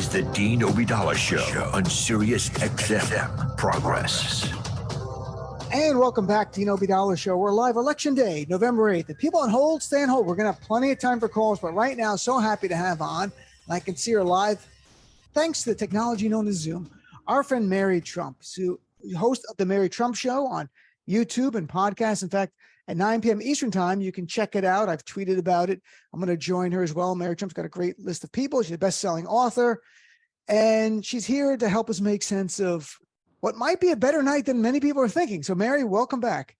is the Dean Obeidallah Show on SiriusXM Progress. And welcome back to Dean Obeidallah Show. We're live Election Day, November 8th. The people on hold, stay on hold. We're going to have plenty of time for calls, but right now, so happy to have on, and I can see her live, thanks to the technology known as Zoom, our friend Mary Trump, host of the Mary Trump Show on YouTube and podcasts. In fact, at 9 p.m. Eastern time, you can check it out. I've tweeted about it. I'm going to join her as well. Mary Trump's got a great list of people. She's a best-selling author, and she's here to help us make sense of what might be a better night than many people are thinking. So, Mary, welcome back.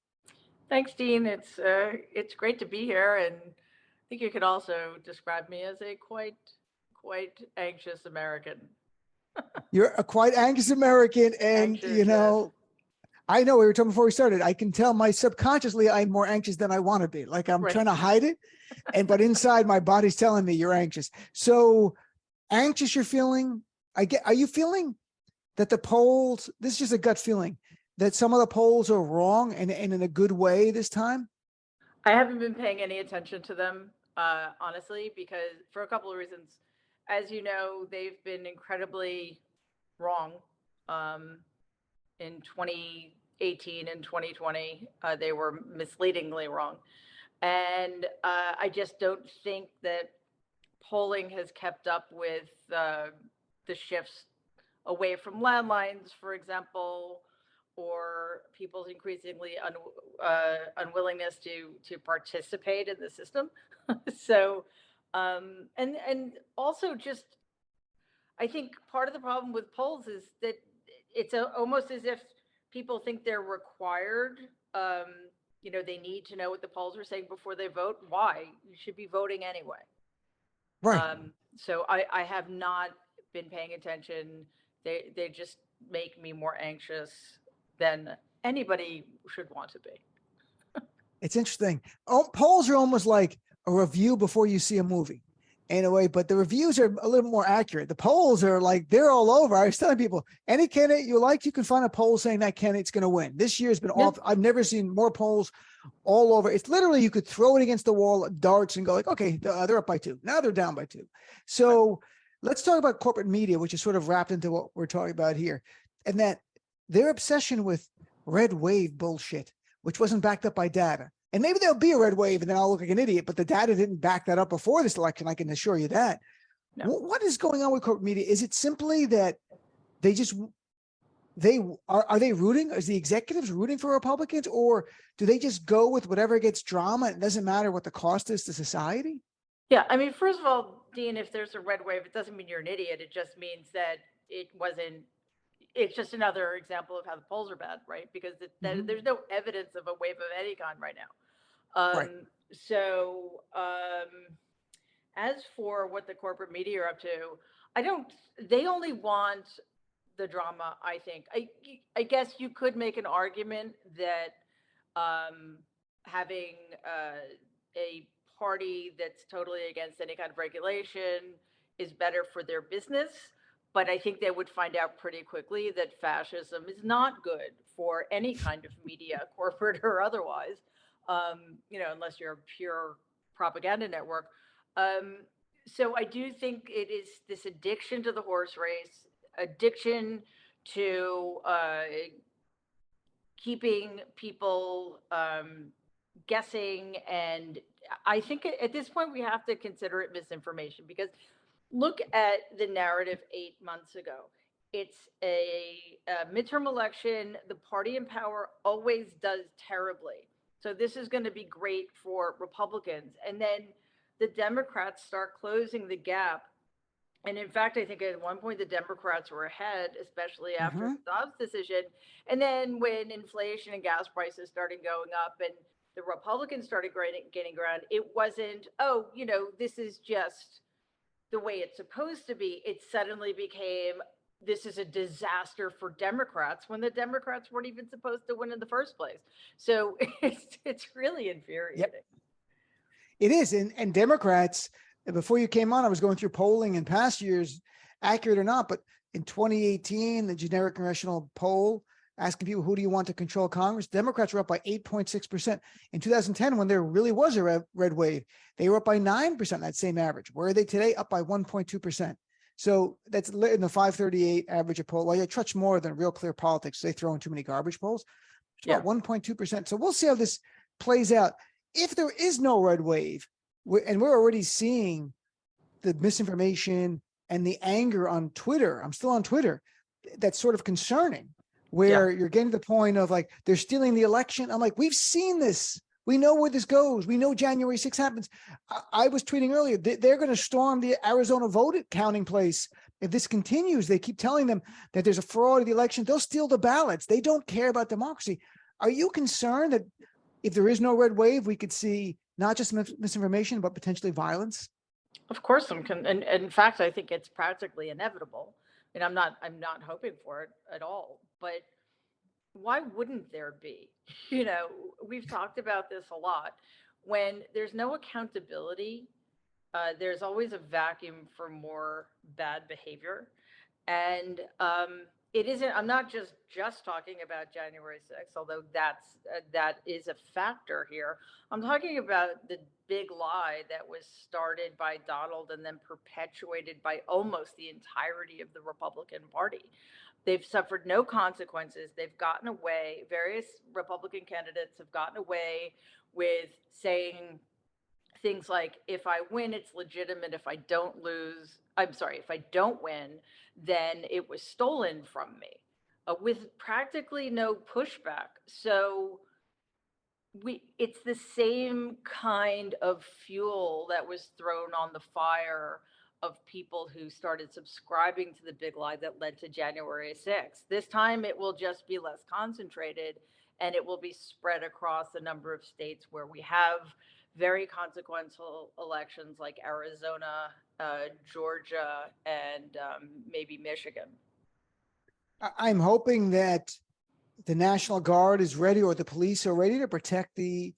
Thanks, Dean. It's great to be here, and I think you could also describe me as a quite anxious American. You're a quite anxious American, and anxious, I know we were talking before we started. I can tell subconsciously I'm more anxious than I want to be. Like I'm trying to hide it, but inside my body's telling me you're anxious. So anxious you're feeling. Are you feeling that the polls? This is just a gut feeling that some of the polls are wrong and in a good way this time. I haven't been paying any attention to them, honestly, because for a couple of reasons. As you know, they've been incredibly wrong. In 2018 and 2020, they were misleadingly wrong. And I just don't think that polling has kept up with the shifts away from landlines, for example, or people's increasingly unwillingness to participate in the system. So, and also just, I think part of the problem with polls is that it's almost as if people think they're required. They need to know what the polls are saying before they vote. Why? You should be voting anyway. Right. So I have not been paying attention. They just make me more anxious than anybody should want to be. It's interesting. Polls are almost like a review before you see a movie. In a way, but the reviews are a little more accurate. The polls are like, they're all over. I was telling people, any candidate you like, you can find a poll saying that candidate's going to win. This year's been off. I've never seen more polls all over. It's literally, you could throw it against the wall, darts, and go like, okay, they're up by 2. Now they're down by 2. So let's talk about corporate media, which is sort of wrapped into what we're talking about here. And that their obsession with red wave bullshit, which wasn't backed up by data. And maybe there'll be a red wave and then I'll look like an idiot, but the data didn't back that up before this election. I can assure you that. No. What is going on with corporate media? Is it simply that are they rooting? Is the executives rooting for Republicans, or do they just go with whatever gets drama? It doesn't matter what the cost is to society? Yeah. I mean, first of all, Dean, if there's a red wave, it doesn't mean you're an idiot. It just means that it's just another example of how the polls are bad, right? Because there's no evidence of a wave of any kind right now. So as for what the corporate media are up to, they only want the drama, I think. I guess you could make an argument that having a party that's totally against any kind of regulation is better for their business. But I think they would find out pretty quickly that fascism is not good for any kind of media, corporate or otherwise. Unless you're a pure propaganda network. So I do think it is this addiction to the horse race, addiction to keeping people guessing. And I think at this point we have to consider it misinformation, because look at the narrative 8 months ago. It's a midterm election. The party in power always does terribly. So this is going to be great for Republicans. And then the Democrats start closing the gap. And in fact, I think at one point the Democrats were ahead, especially after Dobbs' decision. And then when inflation and gas prices started going up and the Republicans started gaining ground, it wasn't, this is just the way it's supposed to be. It suddenly became, this is a disaster for Democrats, when the Democrats weren't even supposed to win in the first place. So it's really infuriating. Yep. It is. And Democrats, before you came on, I was going through polling in past years, accurate or not, but in 2018, the generic congressional poll asking people, who do you want to control Congress? Democrats were up by 8.6%. In 2010, when there really was a red wave, they were up by 9%, that same average. Where are they today? Up by 1.2%. So that's in the 538 average of poll. Well, you touch more than Real Clear Politics. They throw in too many garbage polls. It's about 1.2%. So we'll see how this plays out. If there is no red wave, and we're already seeing the misinformation and the anger on Twitter. I'm still on Twitter. That's sort of concerning, where you're getting to the point of like, they're stealing the election. I'm like, we've seen this. We know where this goes. We know January 6th happens. I was tweeting earlier, they're going to storm the Arizona vote counting place. If this continues, they keep telling them that there's a fraud of the election. They'll steal the ballots. They don't care about democracy. Are you concerned that if there is no red wave, we could see not just misinformation, but potentially violence? Of course, and in fact, I think it's practically inevitable. I mean, I'm not hoping for it at all, but why wouldn't there be? We've talked about this a lot. When there's no accountability, there's always a vacuum for more bad behavior. And it isn't, I'm not just talking about January 6th, although that is a factor here. I'm talking about the big lie that was started by Donald and then perpetuated by almost the entirety of the Republican Party. They've suffered no consequences. They've gotten away. Various Republican candidates have gotten away with saying things like, if I win, it's legitimate. If I don't win, then it was stolen from me, with practically no pushback. So it's the same kind of fuel that was thrown on the fire of people who started subscribing to the big lie that led to January 6th. This time it will just be less concentrated, and it will be spread across a number of states where we have very consequential elections like Arizona, Georgia, and maybe Michigan. I'm hoping that the National Guard is ready, or the police are ready to protect the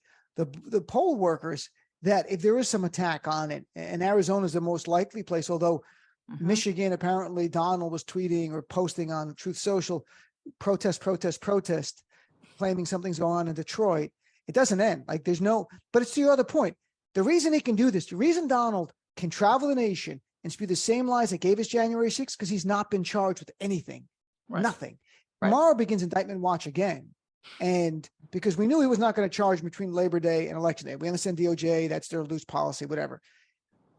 poll workers, that if there is some attack on it, and Arizona is the most likely place, although Michigan, apparently Donald was tweeting or posting on Truth Social, protest, claiming something's going on in Detroit. It doesn't end. Like, there's no, but it's to your other point. The reason he can do this, the reason Donald can travel the nation and spew the same lies that gave us January 6th, because he's not been charged with anything, nothing. Right. Tomorrow begins indictment watch again. And because we knew he was not going to charge between Labor Day and Election Day. We understand DOJ, that's their loose policy, whatever.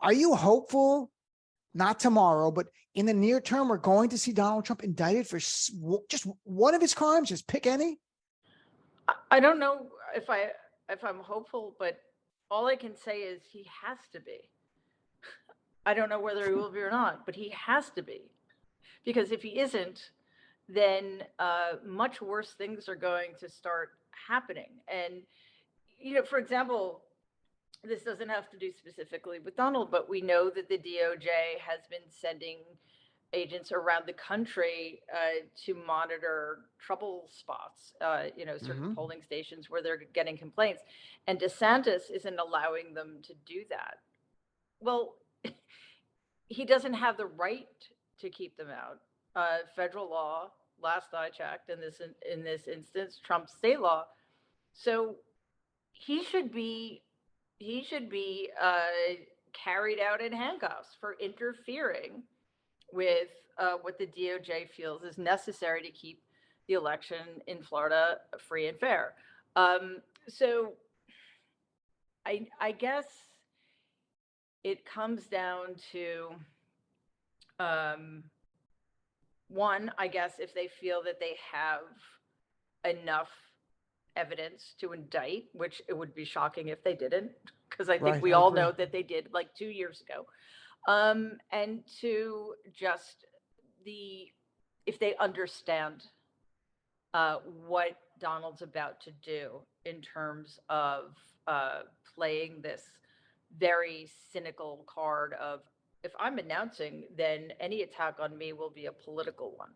Are you hopeful, not tomorrow, but in the near term, we're going to see Donald Trump indicted for just one of his crimes? Just pick any? I don't know if I'm hopeful, but all I can say is he has to be. I don't know whether he will be or not, but he has to be. Because if he isn't, then much worse things are going to start happening. And, for example, this doesn't have to do specifically with Donald, but we know that the DOJ has been sending agents around the country to monitor trouble spots, certain polling stations where they're getting complaints. And DeSantis isn't allowing them to do that. Well, he doesn't have the right to keep them out. Federal law, last I checked, in this instance, Trump's state law. So he should be carried out in handcuffs for interfering with what the DOJ feels is necessary to keep the election in Florida free and fair. So I guess it comes down to one, I guess, if they feel that they have enough evidence to indict, which it would be shocking if they didn't, because I think we all know that they did like 2 years ago. And to just if they understand what Donald's about to do in terms of playing this very cynical card of, if I'm announcing, then any attack on me will be a political one,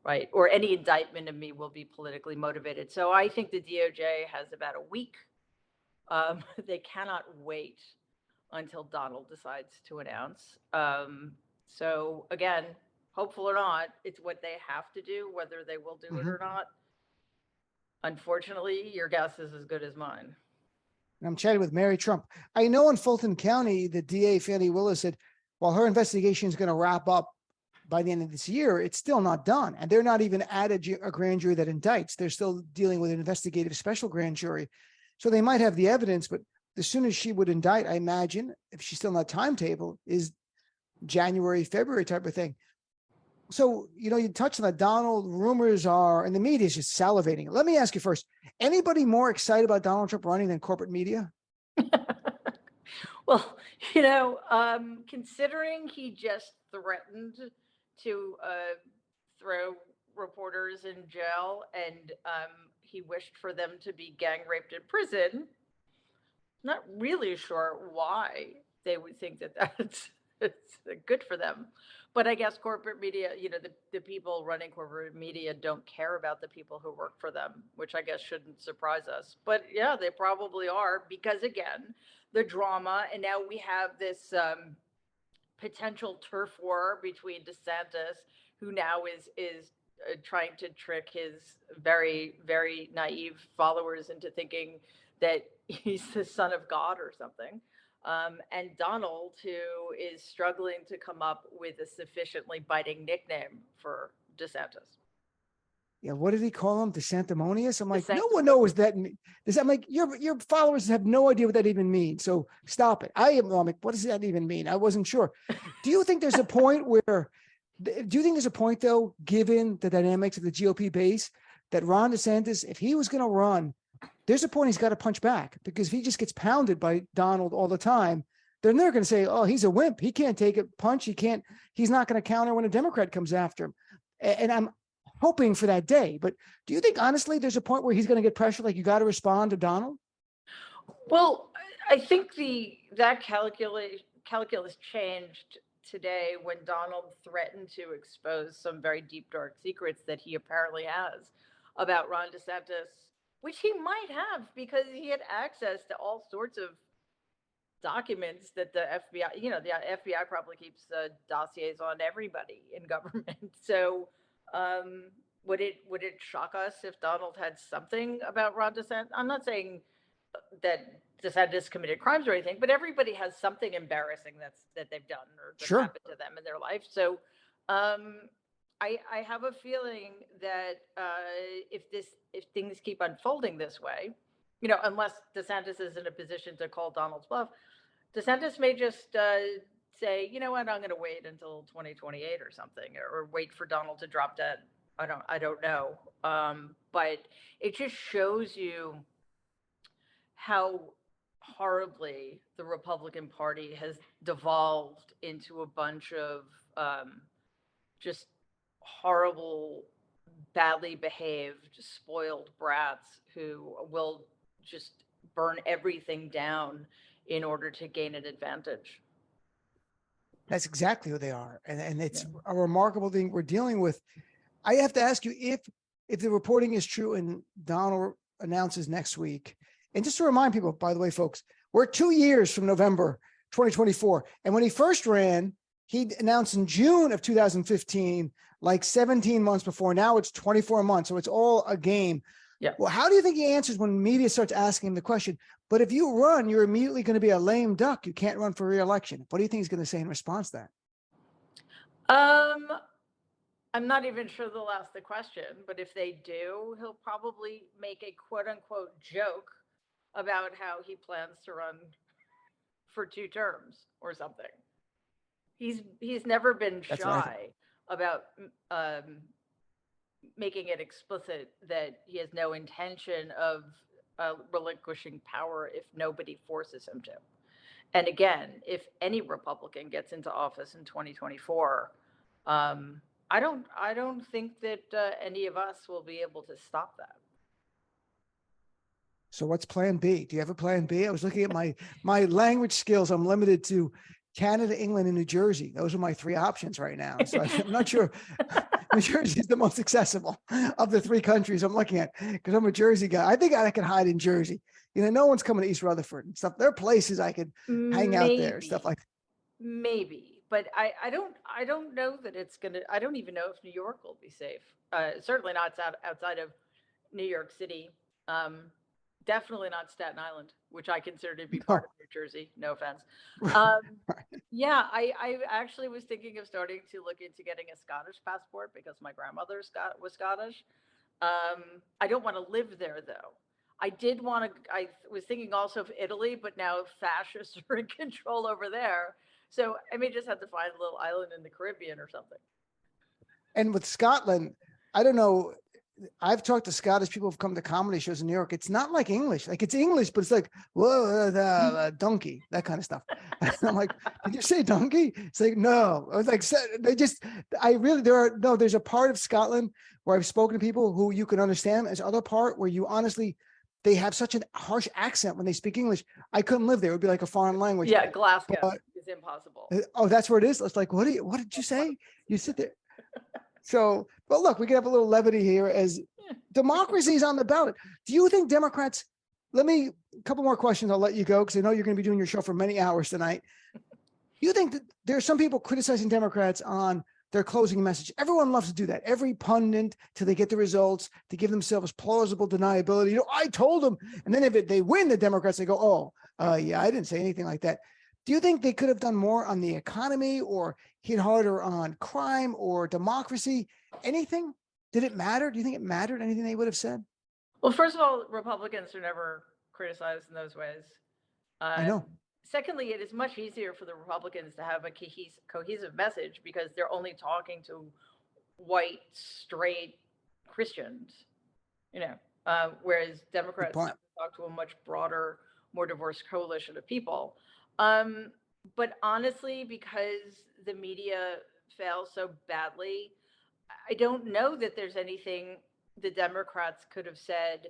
right? Or any indictment of me will be politically motivated. So I think the DOJ has about a week. They cannot wait until Donald decides to announce. So again, hopeful or not, it's what they have to do, whether they will do it or not. Unfortunately, your guess is as good as mine. I'm chatting with Mary Trump. I know in Fulton County, the DA, Fannie Willis, said, while her investigation is going to wrap up by the end of this year, it's still not done. And they're not even at a grand jury that indicts. They're still dealing with an investigative special grand jury. So they might have the evidence, but as soon as she would indict, I imagine, if she's still on that timetable, is January, February type of thing. So, you touched on that. Donald, rumors are, and the media is just salivating. Let me ask you first, anybody more excited about Donald Trump running than corporate media? Well, considering he just threatened to throw reporters in jail and he wished for them to be gang raped in prison, not really sure why they would think that that's good for them. But I guess corporate media, the people running corporate media don't care about the people who work for them, which I guess shouldn't surprise us. But yeah, they probably are, because again, the drama, and now we have this potential turf war between DeSantis, who now is trying to trick his very, very naive followers into thinking that he's the son of God or something. And Donald, who is struggling to come up with a sufficiently biting nickname for DeSantis. Yeah, what did he call him? DeSanctimonious? I'm like, no one knows that. I'm like, your followers have no idea what that even means. So stop it. I'm like, what does that even mean? I wasn't sure. Do you think there's a point though, given the dynamics of the GOP base, that Ron DeSantis, if he was going to run, there's a point he's got to punch back, because if he just gets pounded by Donald all the time, then they're going to say, oh, he's a wimp. He can't take a punch. He's not going to counter when a Democrat comes after him. And I'm hoping for that day. But do you think, honestly, there's a point where he's going to get pressure, like you got to respond to Donald? Well, I think that calculus changed today when Donald threatened to expose some very deep, dark secrets that he apparently has about Ron DeSantis, which he might have, because he had access to all sorts of documents that the FBI, the FBI probably keeps dossiers on everybody in government. So would it shock us if Donald had something about Ron DeSantis? I'm not saying that DeSantis committed crimes or anything, but everybody has something embarrassing that they've done or that happened to them in their life. So I have a feeling that if things keep unfolding this way, unless DeSantis is in a position to call Donald's bluff, DeSantis may just say, you know what, I'm going to wait until 2028 or something, or wait for Donald to drop dead. I don't know. But it just shows you how horribly the Republican Party has devolved into a bunch of just horrible, badly behaved, spoiled brats who will just burn everything down in order to gain an advantage. That's exactly who they are. And it's a remarkable thing we're dealing with. I have to ask you, if the reporting is true and Donald announces next week, and just to remind people, by the way, folks, we're 2 years from November 2024. And when he first ran, he announced in June of 2015, like 17 months before. Now it's 24 months. So it's all a game. Yeah. Well, how do you think he answers when media starts asking him the question, but if you run, you're immediately going to be a lame duck. You can't run for re-election. What do you think he's going to say in response to that? I'm not even sure they'll ask the question, but if they do, he'll probably make a quote unquote joke about how he plans to run for 2 terms or something. He's never been shy about making it explicit that he has no intention of relinquishing power if nobody forces him to. And again, if any Republican gets into office in 2024, I don't think that any of us will be able to stop that. So what's plan B? Do you have a plan B? I was looking at my language skills. I'm limited to Canada, England, and New Jersey. Those are my 3 options right now. So I'm not sure New Jersey is the most accessible of the 3 countries I'm looking at, because I'm a Jersey guy. I think I can hide in Jersey. No one's coming to East Rutherford and stuff. There are places I could hang out there, stuff like that. Maybe, but I don't know that it's gonna. I don't even know if New York will be safe. Certainly not outside of New York City. Definitely not Staten Island, which I consider to be No. part of New Jersey. No offense. Right. Um, yeah, I actually was thinking of starting to look into getting a Scottish passport because my grandmother was Scottish. I don't want to live there though. I was thinking also of Italy, but now fascists are in control over there. So I may just have to find a little island in the Caribbean or something. And with Scotland, I don't know. I've talked to Scottish people who've come to comedy shows in New York. It's not like English. Like it's English, but it's like, whoa, donkey, that kind of stuff. And I'm like, did you say donkey? It's like, no. I was like, there's a part of Scotland where I've spoken to people who you can understand. There's other part where you honestly, they have such a harsh accent when they speak English. I couldn't live there. It would be like a foreign language. Yeah, Glasgow But, is impossible. oh, that's where it is. It's like, what did you say? You sit there. So, but look, we can have a little levity here as democracy is on the ballot. Do you think Democrats, a couple more questions, I'll let you go because I know you're going to be doing your show for many hours tonight. Do you think that there are some people criticizing Democrats on their closing message? Everyone loves to do that. Every pundit, till they get the results, to give themselves plausible deniability. You know, I told them. And then if they win, the Democrats, they go, yeah, I didn't say anything like that. Do you think they could have done more on the economy or hit harder on crime or democracy? Anything? Did it matter? Do you think it mattered? Anything they would have said? Well, first of all, Republicans are never criticized in those ways. I know. Secondly, it is much easier for the Republicans to have a cohesive message because they're only talking to white, straight Christians, whereas Democrats have to talk to a much broader, more diverse coalition of people. But honestly, because the media fails so badly, I don't know that there's anything the Democrats could have said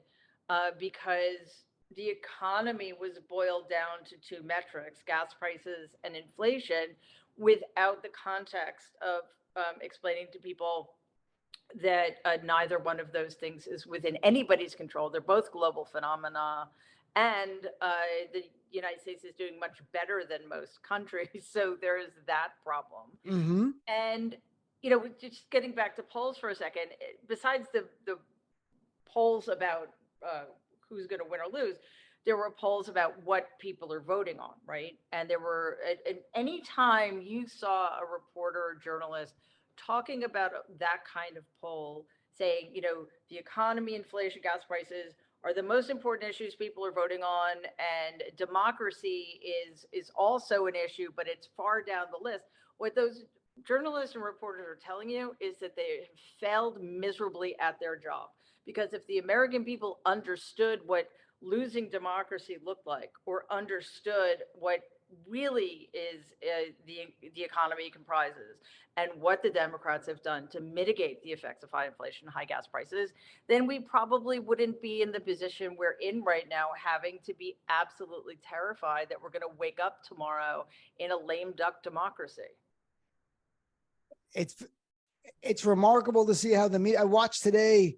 because the economy was boiled down to two metrics, gas prices and inflation, without the context of explaining to people that neither one of those things is within anybody's control. They're both global phenomena. And the United States is doing much better than most countries. So there is that problem. Mm-hmm. And, just getting back to polls for a second, besides the polls about who's going to win or lose, there were polls about what people are voting on, right? And there were, any time you saw a reporter or journalist talking about that kind of poll, saying, the economy, inflation, gas prices are the most important issues people are voting on, and democracy is also an issue, but it's far down the list. What those journalists and reporters are telling you is that they have failed miserably at their job. Because if the American people understood what losing democracy looked like, or understood what really is the economy comprises, and what the Democrats have done to mitigate the effects of high inflation, high gas prices, then we probably wouldn't be in the position we're in right now, having to be absolutely terrified that we're going to wake up tomorrow in a lame duck democracy. It's remarkable to see how the media. I watched today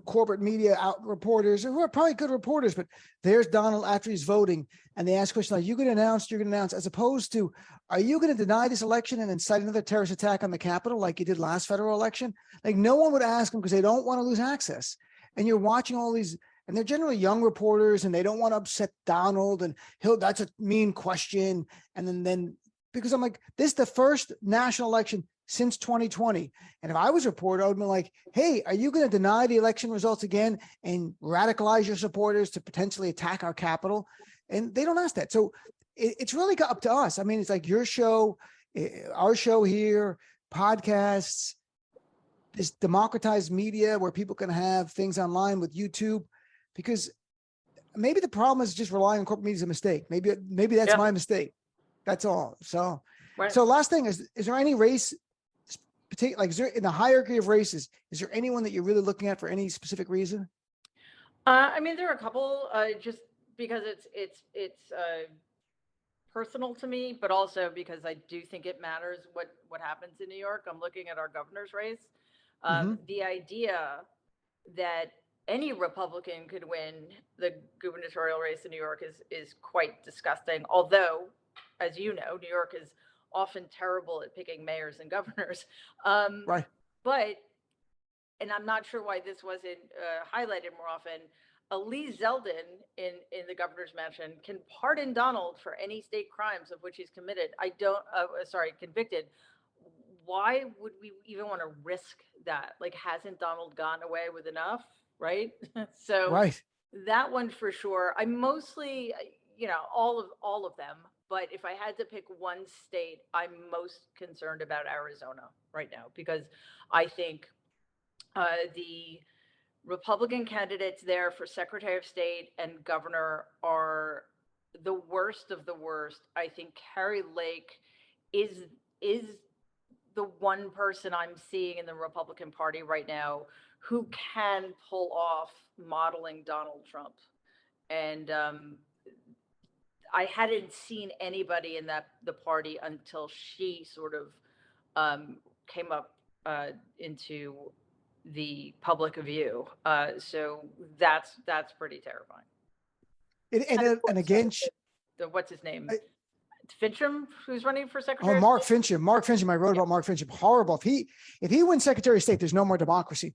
corporate media reporters who are probably good reporters, but there's Donald after he's voting, and they ask questions like, "You going to announce? You're going to announce?" As opposed to, "Are you going to deny this election and incite another terrorist attack on the Capitol like you did last federal election?" Like no one would ask them because they don't want to lose access. And you're watching all these, and they're generally young reporters, and they don't want to upset Donald, and that's a mean question. And then because I'm like, this is the first national election since 2020. And if I was a reporter, I would be like, hey, are you going to deny the election results again and radicalize your supporters to potentially attack our Capitol? And they don't ask that. So it's really up to us. I mean, it's like your show, our show here, podcasts, this democratized media where people can have things online with YouTube, because maybe the problem is just relying on corporate media is a mistake. Maybe that's my mistake. That's all. So, So last thing is there any race, like, is there in the hierarchy of races, is there anyone that you're really looking at for any specific reason? I mean, there are a couple, just because it's personal to me, but also because I do think it matters what happens in New York. I'm looking at our governor's race. The idea that any Republican could win the gubernatorial race in New York is quite disgusting. Although, as you know, New York is often terrible at picking mayors and governors. Right. But, and I'm not sure why this wasn't highlighted more often, Lee Zeldin in the governor's mansion can pardon Donald for any state crimes of which he's convicted. Why would we even want to risk that? Like, hasn't Donald gotten away with enough, right? So Right. that one for sure. I mostly, all of them. But if I had to pick one state, I'm most concerned about Arizona right now, because I think the Republican candidates there for Secretary of State and governor are the worst of the worst. I think Carrie Lake is the one person I'm seeing in the Republican Party right now who can pull off modeling Donald Trump. And I hadn't seen anybody in the party until she sort of came up into the public view. So that's pretty terrifying. And again, what's his name? Fincham, who's running for Secretary. Oh, Mark Fincham. Mark Fincham. I wrote about Mark Fincham. Horrible. If he wins Secretary of State, there's no more democracy.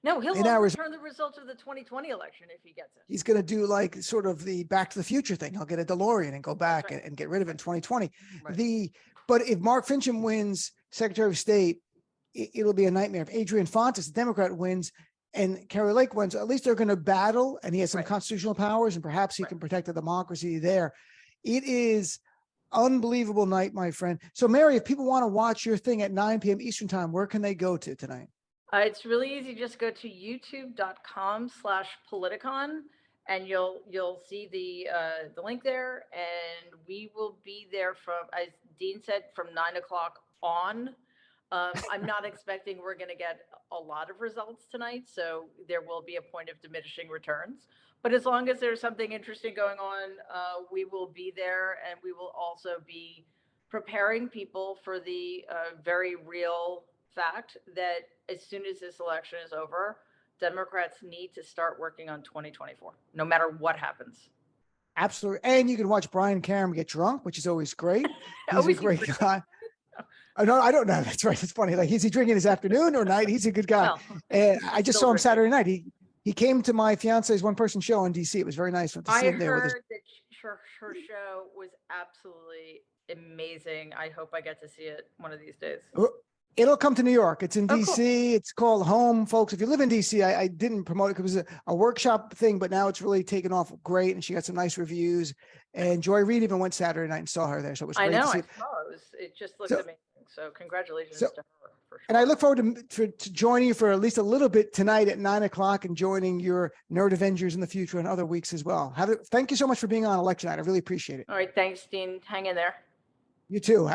No, he'll overturn the results of the 2020 election if he gets it. He's going to do like sort of the Back to the Future thing. He'll get a DeLorean and go back and get rid of it in 2020. Right. But if Mark Fincham wins Secretary of State, it'll be a nightmare. If Adrian Fontes, the Democrat, wins and Carrie Lake wins, at least they're going to battle, and he has some constitutional powers, and perhaps he can protect the democracy there. It is unbelievable night, my friend. So Mary, if people want to watch your thing at 9 p.m. Eastern time, where can they go to tonight? It's really easy. Just go to youtube.com/Politicon and you'll see the link there. And we will be there from, as Dean said, from 9 o'clock on. I'm not expecting we're going to get a lot of results tonight, so there will be a point of diminishing returns. But as long as there's something interesting going on, we will be there, and we will also be preparing people for the very real fact that as soon as this election is over, Democrats need to start working on 2024, no matter what happens. Absolutely. And you can watch Brian Karam get drunk, which is always great. He's a great guy. Oh, no, I don't know. That's right. It's funny. Like, is he drinking his afternoon or night? He's a good guy. And I just saw him Saturday night. He came to my fiance's one-person show in DC. It was very nice to see him there. I heard that her show was absolutely amazing. I hope I get to see it one of these days. It'll come to New York. It's in DC. Cool. It's called Home, folks. If you live in DC, I didn't promote it because it was a workshop thing, but now it's really taken off great. And she got some nice reviews. And Joy Reid even went Saturday night and saw her there. So it was great to see. It just looked amazing. So congratulations to her, for sure. And I look forward to joining you for at least a little bit tonight at 9 o'clock and joining your Nerd Avengers in the future and other weeks as well. Thank you so much for being on election night. I really appreciate it. All right. Thanks, Dean. Hang in there. You too.